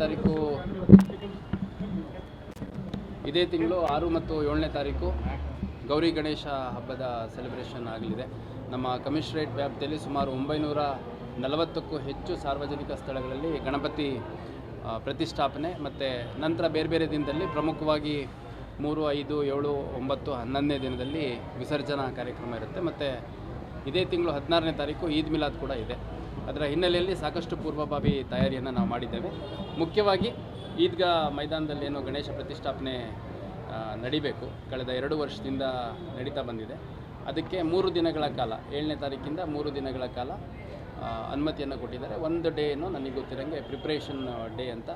ತಾರೀಕು ಇದೇ ತಿಂಗಳು 6 ಮತ್ತು 7ನೇ ತಾರೀಕು ಗೌರಿ ಗಣೇಶ ಹಬ್ಬದ ಸೆಲೆಬ್ರೇಷನ್ ಆಗಲಿದೆ. ನಮ್ಮ ಕಮಿಷನರೇಟ್ ವ್ಯಾಪ್ತಿಯಲ್ಲಿ ಸುಮಾರು 940ಕ್ಕೂ ಹೆಚ್ಚು ಸಾರ್ವಜನಿಕ ಸ್ಥಳಗಳಲ್ಲಿ ಗಣಪತಿ ಪ್ರತಿಷ್ಠಾಪನೆ ಮತ್ತು ನಂತರ ಬೇರೆ ಬೇರೆ ದಿನದಲ್ಲಿ ಪ್ರಮುಖವಾಗಿ 3, 5, 7, 9, 11ನೇ ದಿನದಲ್ಲಿ ವಿಸರ್ಜನಾ ಕಾರ್ಯಕ್ರಮ ಇರುತ್ತೆ. ಮತ್ತು ಇದೇ ತಿಂಗಳು 16ನೇ ತಾರೀಕು ಈದ್ ಮಿಲಾದ್ ಕೂಡ ಇದೆ. ಅದರ ಹಿನ್ನೆಲೆಯಲ್ಲಿ ಸಾಕಷ್ಟು ಪೂರ್ವಭಾವಿ ತಯಾರಿಯನ್ನು ನಾವು ಮಾಡಿದ್ದೇವೆ. ಮುಖ್ಯವಾಗಿ ಈದ್ಗಾ ಮೈದಾನದಲ್ಲಿ ಏನು ಗಣೇಶ ಪ್ರತಿಷ್ಠಾಪನೆ ನಡಿಬೇಕು, ಕಳೆದ 2 ವರ್ಷದಿಂದ ನಡೀತಾ ಬಂದಿದೆ. ಅದಕ್ಕೆ 3 ದಿನಗಳ ಕಾಲ, 7ನೇ ತಾರೀಕಿಂದ 3 ದಿನಗಳ ಕಾಲ ಅನುಮತಿಯನ್ನು ಕೊಟ್ಟಿದ್ದಾರೆ. ಒಂದು ಡೇಯನ್ನು ನನಗೆ ಗೊತ್ತಿರೋಂಗೆ ಪ್ರಿಪ್ರೇಷನ್ ಡೇ ಅಂತ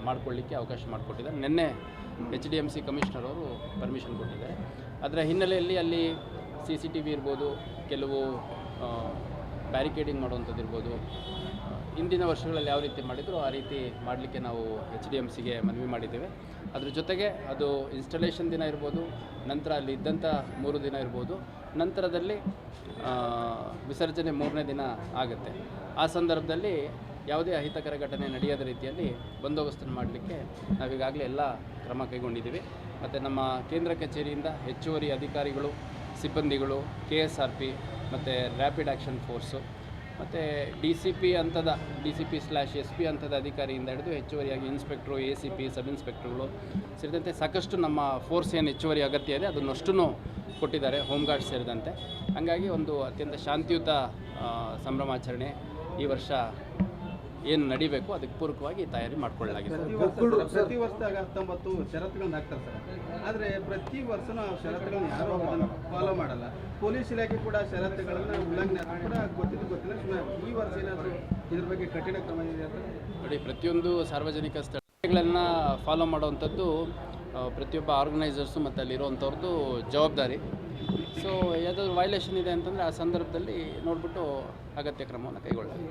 ಮಾಡ್ಕೊಳ್ಳಿಕ್ಕೆ ಅವಕಾಶ ಮಾಡಿಕೊಟ್ಟಿದ್ದಾರೆ. ನಿನ್ನೆ HDMC ಕಮಿಷನರ್ ಅವರು ಪರ್ಮಿಷನ್ ಕೊಟ್ಟಿದ್ದಾರೆ. ಅದರ ಹಿನ್ನೆಲೆಯಲ್ಲಿ ಅಲ್ಲಿ CCTV ಇರ್ಬೋದು, ಕೆಲವು ಬ್ಯಾರಿಕೇಡಿಂಗ್ ಮಾಡುವಂಥದ್ದು ಇರ್ಬೋದು, ಇಂದಿನ ವರ್ಷಗಳಲ್ಲಿ ಯಾವ ರೀತಿ ಮಾಡಿದ್ರು ಆ ರೀತಿ ಮಾಡಲಿಕ್ಕೆ ನಾವು HDMCಗೆ ಮನವಿ ಮಾಡಿದ್ದೇವೆ. ಅದ್ರ ಜೊತೆಗೆ ಅದು ಇನ್ಸ್ಟಾಲೇಷನ್ ದಿನ ಇರ್ಬೋದು, ನಂತರ ಅಲ್ಲಿ ಇದ್ದಂಥ 3 ದಿನ ಇರ್ಬೋದು, ನಂತರದಲ್ಲಿ ವಿಸರ್ಜನೆ 3ನೇ ದಿನ ಆಗುತ್ತೆ. ಆ ಸಂದರ್ಭದಲ್ಲಿ ಯಾವುದೇ ಅಹಿತಕರ ಘಟನೆ ನಡೆಯದ ರೀತಿಯಲ್ಲಿ ಬಂದೋಬಸ್ತನ್ನು ಮಾಡಲಿಕ್ಕೆ ನಾವೀಗಾಗಲೇ ಎಲ್ಲ ಕ್ರಮ ಕೈಗೊಂಡಿದ್ದೀವಿ. ಮತ್ತು ನಮ್ಮ ಕೇಂದ್ರ ಕಚೇರಿಯಿಂದ ಹೆಚ್ಚುವರಿ ಅಧಿಕಾರಿಗಳು, ಸಿಬ್ಬಂದಿಗಳು, KSRP ಮತ್ತು ರ್ಯಾಪಿಡ್ ಆ್ಯಕ್ಷನ್ ಫೋರ್ಸು ಮತ್ತು DCP ಹಂತದ DCP/SP ಹಂತದ ಅಧಿಕಾರಿಯಿಂದ ಹಿಡಿದು ಹೆಚ್ಚುವರಿಯಾಗಿ ಇನ್ಸ್ಪೆಕ್ಟ್ರು, ACP, ಸಬ್ ಇನ್ಸ್ಪೆಕ್ಟ್ರುಗಳು ಸೇರಿದಂತೆ ಸಾಕಷ್ಟು ನಮ್ಮ ಫೋರ್ಸ್ ಏನು ಹೆಚ್ಚುವರಿ ಅಗತ್ಯ ಇದೆ ಅದನ್ನಷ್ಟನ್ನು ಕೊಟ್ಟಿದ್ದಾರೆ, ಹೋಮ್ ಗಾರ್ಡ್ ಸೇರಿದಂತೆ. ಹಾಗಾಗಿ ಒಂದು ಅತ್ಯಂತ ಶಾಂತಿಯುತ ಸಂಭ್ರಮಾಚರಣೆ ಈ ವರ್ಷ ಏನು ನಡಿಬೇಕು ಅದಕ್ಕೆ ಪೂರಕವಾಗಿ ತಯಾರಿ ಮಾಡಿಕೊಳ್ಳಲಾಗಿದೆ. ಪ್ರತಿ ವರ್ಷದಾಗ 19 ಷರತ್ತುಗಳನ್ನ ಹಾಕ್ತಾರೆ ಸರ್, ಆದರೆ ಪ್ರತಿ ವರ್ಷನೂ ಆ ಷರತ್ತುಗಳನ್ನ ಯಾರೂ ಫಾಲೋ ಮಾಡಲ್ಲ. ಪೊಲೀಸ್ ಇಲಾಖೆ ಕೂಡ ಷರತ್ತುಗಳನ್ನು ಉಲ್ಲಂಘನೆ ಕೂಡ ಗೊತ್ತಿಲ್ಲ ಸುಮ್ಮನೆ. ಈ ವರ್ಷ ಏನಾದರೂ ಇದ್ರ ಬಗ್ಗೆ ಕಠಿಣ ಕ್ರಮ ಇದೆ ಅಂತ ನೋಡಿ. ಪ್ರತಿಯೊಂದು ಸಾರ್ವಜನಿಕ ಸ್ಥಳಗಳನ್ನು ಫಾಲೋ ಮಾಡುವಂಥದ್ದು ಪ್ರತಿಯೊಬ್ಬ ಆರ್ಗನೈಸರ್ಸು ಮತ್ತು ಅಲ್ಲಿರುವಂಥವ್ರದ್ದು ಜವಾಬ್ದಾರಿ. ಸೊ ಯಾವುದಾದ್ರು ವೈಲೇಷನ್ ಇದೆ ಅಂತಂದರೆ ಆ ಸಂದರ್ಭದಲ್ಲಿ ನೋಡಿಬಿಟ್ಟು ಅಗತ್ಯ ಕ್ರಮವನ್ನು ಕೈಗೊಳ್ಳಲಾಗಿದೆ.